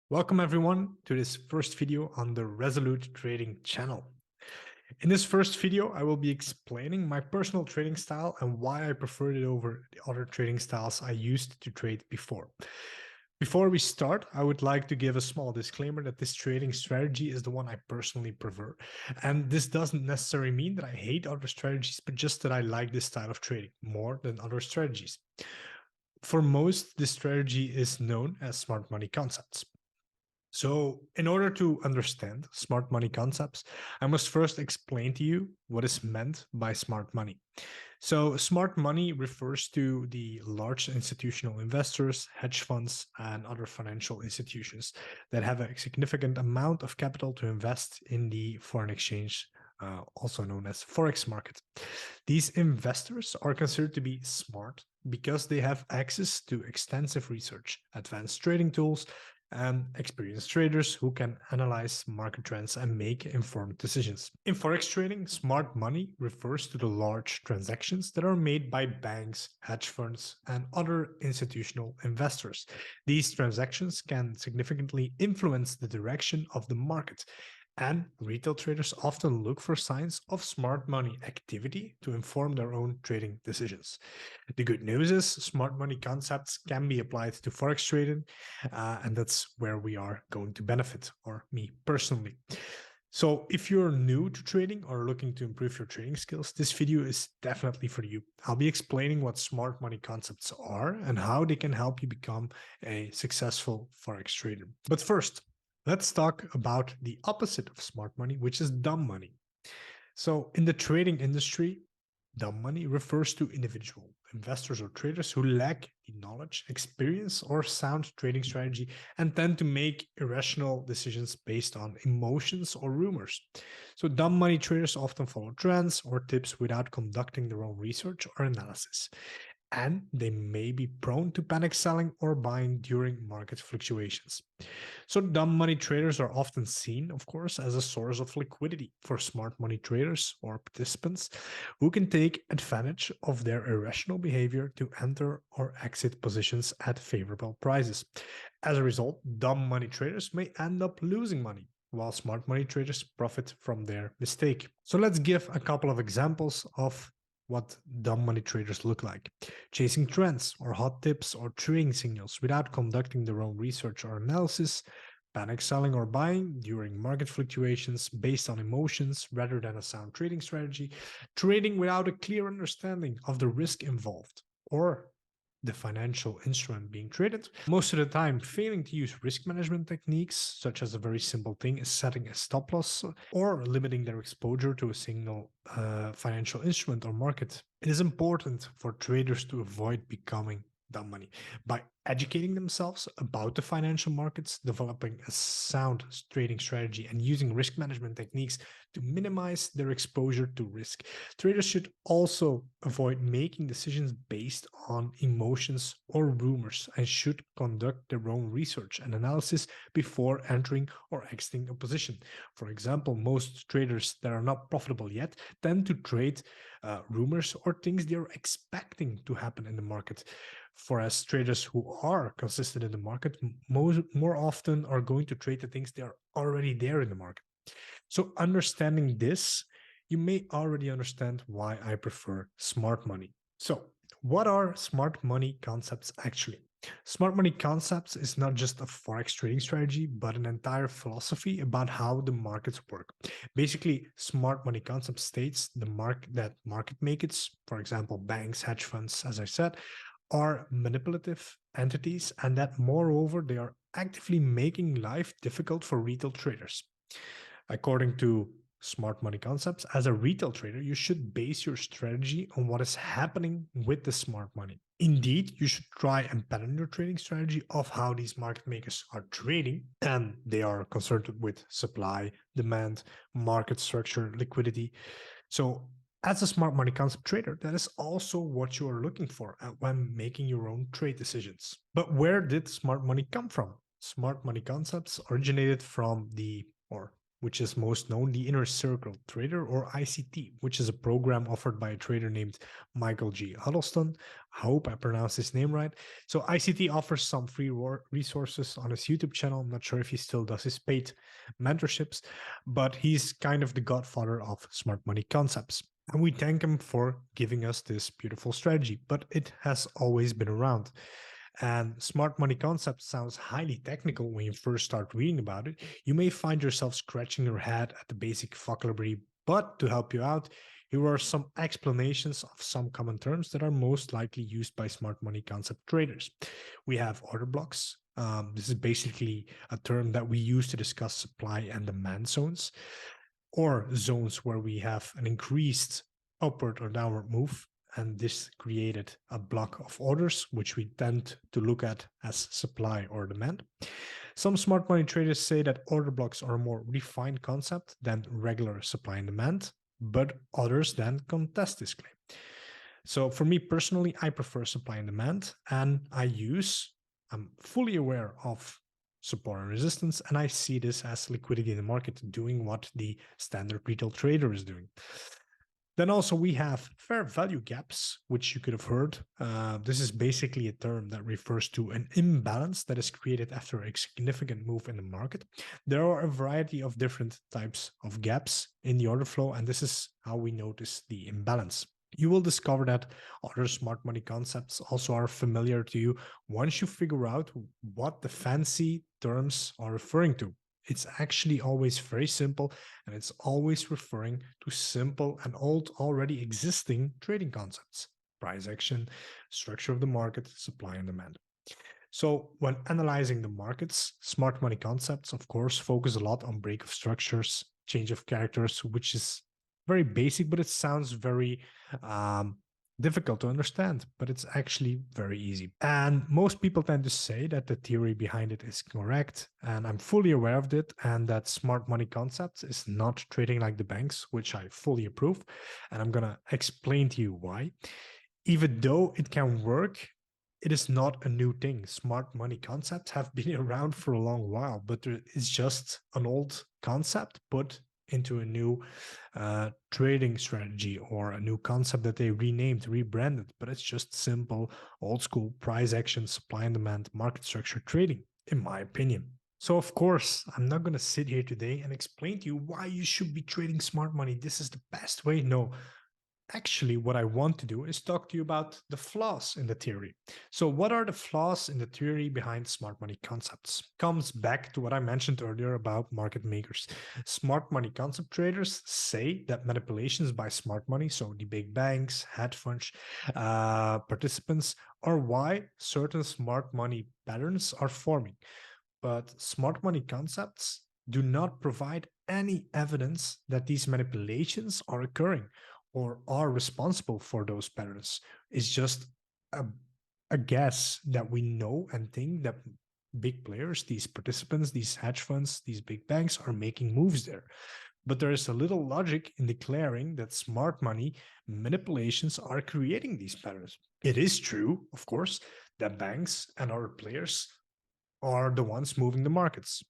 Welcome everyone to this first video on the Resolute Trading channel. In this first video, I will be explaining my personal trading style and why I preferred it over the other trading styles I used to trade before. Before we start, I would like to give a small disclaimer that this trading strategy is the one I personally prefer. And this doesn't necessarily mean that I hate other strategies, but just that I like this style of trading more than other strategies. For most, this strategy is known as smart money concepts. So, in order to understand smart money concepts, I must first explain to you what is meant by smart money. So, smart money refers to the large institutional investors, hedge funds, and other financial institutions that have a significant amount of capital to invest in the foreign exchange, also known as Forex market. These investors are considered to be smart because they have access to extensive research, advanced trading tools, and experienced traders who can analyze market trends and make informed decisions. In Forex trading, smart money refers to the large transactions that are made by banks, hedge funds, and other institutional investors. These transactions can significantly influence the direction of the market. And retail traders often look for signs of smart money activity to inform their own trading decisions. The good news is smart money concepts can be applied to Forex trading, and that's where we are going to benefit, or me personally. So if you're new to trading or looking to improve your trading skills, this video is definitely for you. I'll be explaining what smart money concepts are and how they can help you become a successful Forex trader. But first, let's talk about the opposite of smart money, which is dumb money. So in the trading industry, dumb money refers to individual investors or traders who lack the knowledge, experience, or sound trading strategy and tend to make irrational decisions based on emotions or rumors. So dumb money traders often follow trends or tips without conducting their own research or analysis, and they may be prone to panic selling or buying during market fluctuations. So dumb money traders are often seen, of course, as a source of liquidity for smart money traders or participants who can take advantage of their irrational behavior to enter or exit positions at favorable prices. As a result, dumb money traders may end up losing money, while smart money traders profit from their mistake. So let's give a couple of examples of what dumb money traders look like. Chasing trends or hot tips or trading signals without conducting their own research or analysis, panic selling or buying during market fluctuations based on emotions rather than a sound trading strategy, trading without a clear understanding of the risk involved or the financial instrument being traded. Most of the time, failing to use risk management techniques, such as a very simple thing is setting a stop loss or limiting their exposure to a single financial instrument or market. It is important for traders to avoid becoming dumb money by educating themselves about the financial markets, developing a sound trading strategy, and using risk management techniques to minimize their exposure to risk. Traders should also avoid making decisions based on emotions or rumors and should conduct their own research and analysis before entering or exiting a position. For example, most traders that are not profitable yet tend to trade rumors or things they're expecting to happen in the market. Whereas traders who are consistent in the market more often are going to trade the things that are already there in the market. So understanding this, you may already understand why I prefer smart money. So what are smart money concepts actually? Smart money concepts is not just a Forex trading strategy, but an entire philosophy about how the markets work. Basically, smart money concept states that market makers, for example, banks, hedge funds, as I said, are manipulative entities and that moreover they are actively making life difficult for retail traders. According to smart money concepts, as a retail trader, you should base your strategy on what is happening with the smart money. Indeed, you should try and pattern your trading strategy of how these market makers are trading, and they are concerned with supply, demand, market structure, liquidity. So as a smart money concept trader, that is also what you are looking for when making your own trade decisions. But where did smart money come from? Smart money concepts originated from or which is most known, the Inner Circle Trader, or ICT, which is a program offered by a trader named Michael G. Huddleston. I hope I pronounced his name right. So ICT offers some free resources on his YouTube channel. I'm not sure if he still does his paid mentorships, but he's kind of the godfather of smart money concepts. And we thank him for giving us this beautiful strategy, but it has always been around. And smart money concept sounds highly technical when you first start reading about it. You may find yourself scratching your head at the basic vocabulary, but to help you out, here are some explanations of some common terms that are most likely used by smart money concept traders. We have order blocks. This is basically a term that we use to discuss supply and demand zones, or zones where we have an increased upward or downward move. And this created a block of orders, which we tend to look at as supply or demand. Some smart money traders say that order blocks are a more refined concept than regular supply and demand, but others then contest this claim. So for me personally, I prefer supply and demand, and I'm fully aware of support and resistance, and I see this as liquidity in the market doing what the standard retail trader is doing. Then also we have fair value gaps, which you could have heard. This is basically a term that refers to an imbalance that is created after a significant move in the market. There are a variety of different types of gaps in the order flow, and this is how we notice the imbalance. You will discover that other smart money concepts also are familiar to you once you figure out what the fancy terms are referring to. It's actually always very simple, and it's always referring to simple and old, already existing trading concepts: price action, structure of the market, supply and demand. So when analyzing the markets, smart money concepts, of course, focus a lot on break of structures, change of characters, which is very basic, but it sounds very difficult to understand, but it's actually very easy. And most people tend to say that the theory behind it is correct, and I'm fully aware of it, and that smart money concepts is not trading like the banks, which I fully approve. And I'm gonna explain to you why. Even though it can work, it is not a new thing. Smart money concepts have been around for a long while, but it's just an old concept put into a new trading strategy, or a new concept that they renamed, rebranded, but it's just simple, old school price action, supply and demand, market structure trading, in my opinion. So of course, I'm not going to sit here today and explain to you why you should be trading smart money. This is the best way. No. Actually, what I want to do is talk to you about the flaws in the theory. So what are the flaws in the theory behind smart money concepts? Comes back to what I mentioned earlier about market makers. Smart money concept traders say that manipulations by smart money, so the big banks, hedge funds, participants, are why certain smart money patterns are forming. But smart money concepts do not provide any evidence that these manipulations are occurring or are responsible for those patterns. It's just a guess that we know and think that big players, these participants, these hedge funds, these big banks are making moves there. But there is a little logic in declaring that smart money manipulations are creating these patterns. It is true, of course, that banks and other players are the ones moving the markets.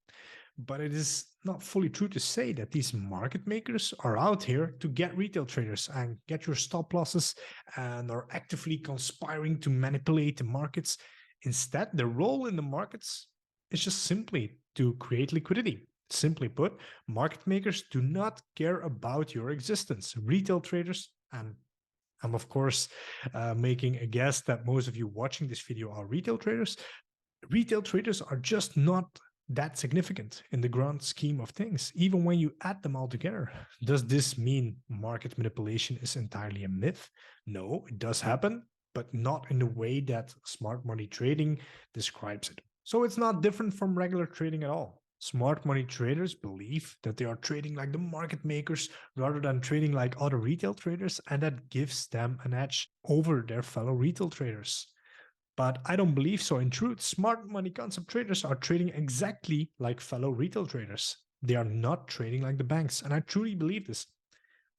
But it is not fully true to say that these market makers are out here to get retail traders and get your stop losses and are actively conspiring to manipulate the markets. Instead, their role in the markets is just simply to create liquidity. Simply put, market makers do not care about your existence. Retail traders, and I'm of course making a guess that most of you watching this video are retail traders. Retail traders are just not that significant in the grand scheme of things, even when you add them all together. Does this mean market manipulation is entirely a myth? No, it does happen, but not in the way that smart money trading describes it. So it's not different from regular trading at all. Smart money traders believe that they are trading like the market makers rather than trading like other retail traders, and that gives them an edge over their fellow retail traders. But I don't believe so. In truth, smart money concept traders are trading exactly like fellow retail traders. They are not trading like the banks. And I truly believe this.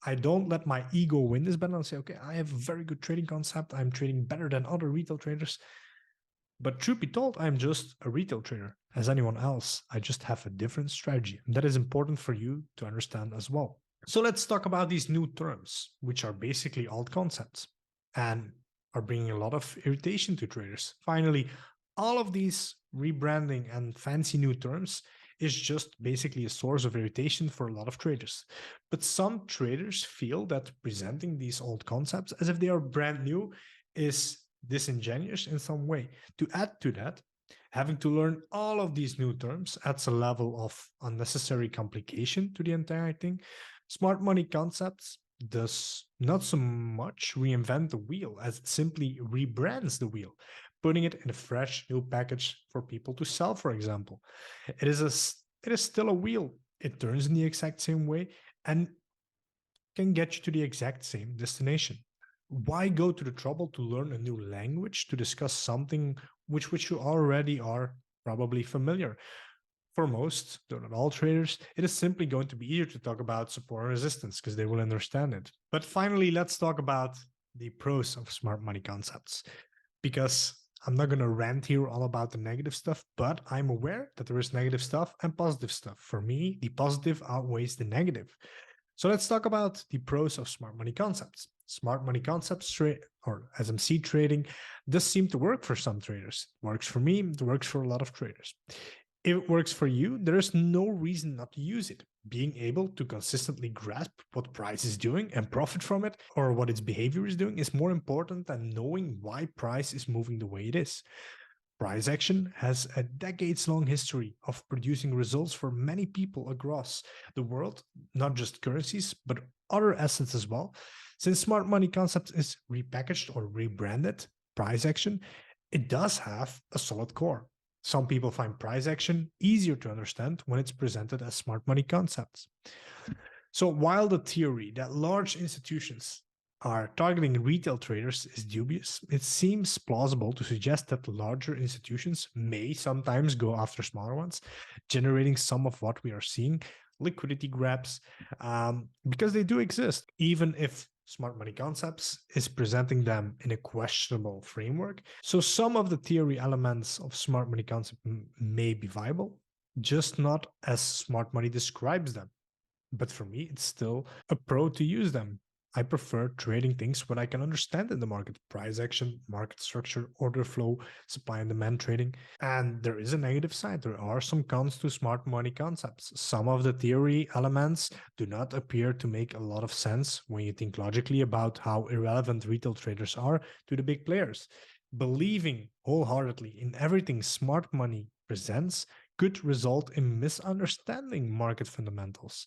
I don't let my ego win this battle and say, okay, I have a very good trading concept. I'm trading better than other retail traders. But truth be told, I'm just a retail trader. As anyone else, I just have a different strategy. And that is important for you to understand as well. So let's talk about these new terms, which are basically alt concepts and are bringing a lot of irritation to traders. Finally, all of these rebranding and fancy new terms is just basically a source of irritation for a lot of traders. But some traders feel that presenting these old concepts as if they are brand new is disingenuous in some way. To add to that, having to learn all of these new terms adds a level of unnecessary complication to the entire thing. Smart money concepts does not so much reinvent the wheel as it simply rebrands the wheel, putting it in a fresh new package for people to sell, for example. It is still a wheel. It turns in the exact same way and can get you to the exact same destination. Why go to the trouble to learn a new language to discuss something which you already are probably familiar? For most, though not all traders, it is simply going to be easier to talk about support and resistance because they will understand it. But finally, let's talk about the pros of smart money concepts, because I'm not going to rant here all about the negative stuff, but I'm aware that there is negative stuff and positive stuff. For me, the positive outweighs the negative. So let's talk about the pros of smart money concepts. Smart money concepts or SMC trading does seem to work for some traders. It works for me, it works for a lot of traders. If it works for you, there is no reason not to use it. Being able to consistently grasp what price is doing and profit from it, or what its behavior is doing, is more important than knowing why price is moving the way it is. Price action has a decades-long history of producing results for many people across the world, not just currencies, but other assets as well. Since smart money concept is repackaged or rebranded, price action, it does have a solid core. Some people find price action easier to understand when it's presented as smart money concepts. So while the theory that large institutions are targeting retail traders is dubious, it seems plausible to suggest that larger institutions may sometimes go after smaller ones, generating some of what we are seeing, liquidity grabs, because they do exist, even if smart money concepts is presenting them in a questionable framework. So some of the theory elements of smart money concept may be viable, just not as smart money describes them. But for me, it's still a pro to use them. I prefer trading things what I can understand in the market: price action, market structure, order flow, supply and demand trading. And there is a negative side. There are some cons to smart money concepts. Some of the theory elements do not appear to make a lot of sense when you think logically about how irrelevant retail traders are to the big players. Believing wholeheartedly in everything smart money presents could result in misunderstanding market fundamentals.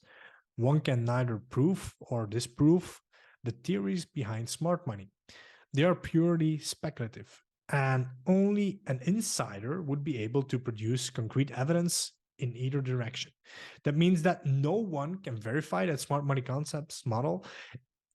One can neither prove or disprove the theories behind smart money. They are purely speculative, and only an insider would be able to produce concrete evidence in either direction. That means that no one can verify that smart money concepts model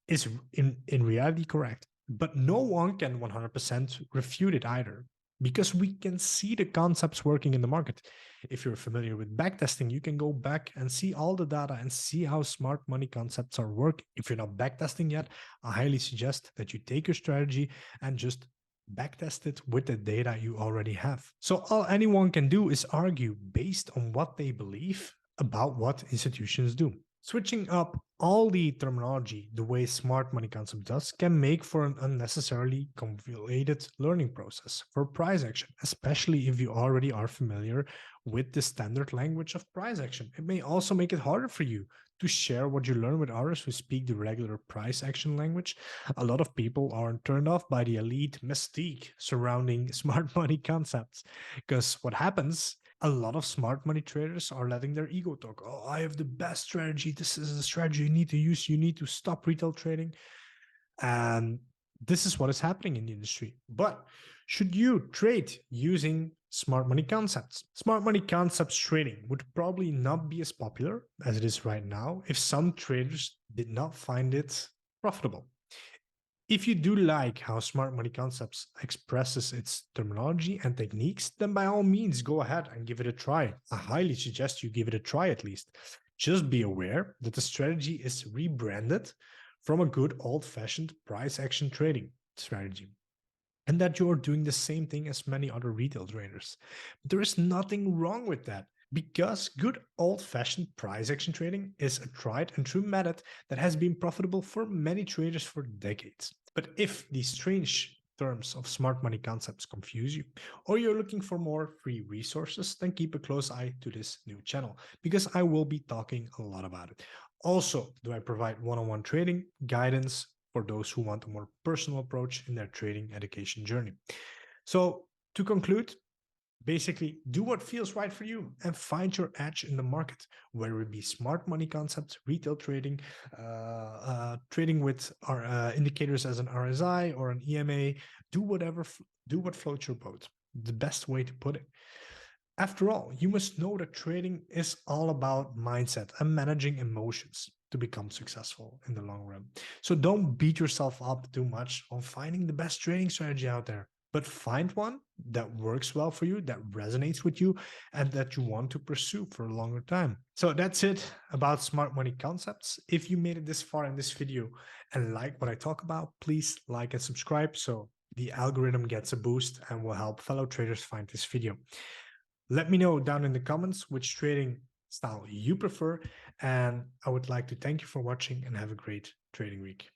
is in reality correct, but no one can 100% refute it either, because we can see the concepts working in the market. If you're familiar with backtesting, you can go back and see all the data and see how smart money concepts are working. If you're not backtesting yet, I highly suggest that you take your strategy and just backtest it with the data you already have. So all anyone can do is argue based on what they believe about what institutions do. Switching up all the terminology the way smart money concept does can make for an unnecessarily convoluted learning process for price action, especially if you already are familiar with the standard language of price action. It may also make it harder for you to share what you learn with others who speak the regular price action language. A lot of people aren't turned off by the elite mystique surrounding smart money concepts, because what happens, a lot of smart money traders are letting their ego talk. Oh, I have the best strategy. This is a strategy you need to use. You need to stop retail trading. And this is what is happening in the industry. But should you trade using smart money concepts? Smart money concepts trading would probably not be as popular as it is right now if some traders did not find it profitable. If you do like how Smart Money Concepts expresses its terminology and techniques, then by all means go ahead and give it a try. I highly suggest you give it a try at least. Just be aware that the strategy is rebranded from a good old-fashioned price action trading strategy. and that you're doing the same thing as many other retail traders. There is nothing wrong with that, because good old-fashioned price action trading is a tried and true method that has been profitable for many traders for decades. But if these strange terms of smart money concepts confuse you, or you're looking for more free resources, then keep a close eye to this new channel, because I will be talking a lot about it. Also, do I provide one-on-one trading guidance for those who want a more personal approach in their trading education journey. So, to conclude, basically do what feels right for you and find your edge in the market, whether it be smart money concepts, retail trading, trading with our indicators as an RSI or an EMA. Do do what floats your boat. The best way to put it. After all, you must know that trading is all about mindset and managing emotions to become successful in the long run. So don't beat yourself up too much on finding the best trading strategy out there, but find one that works well for you, that resonates with you, and that you want to pursue for a longer time. So that's it about smart money concepts. If you made it this far in this video and like what I talk about, please like and subscribe so the algorithm gets a boost and will help fellow traders find this video. Let me know down in the comments which trading style you prefer, and I would like to thank you for watching and have a great trading week.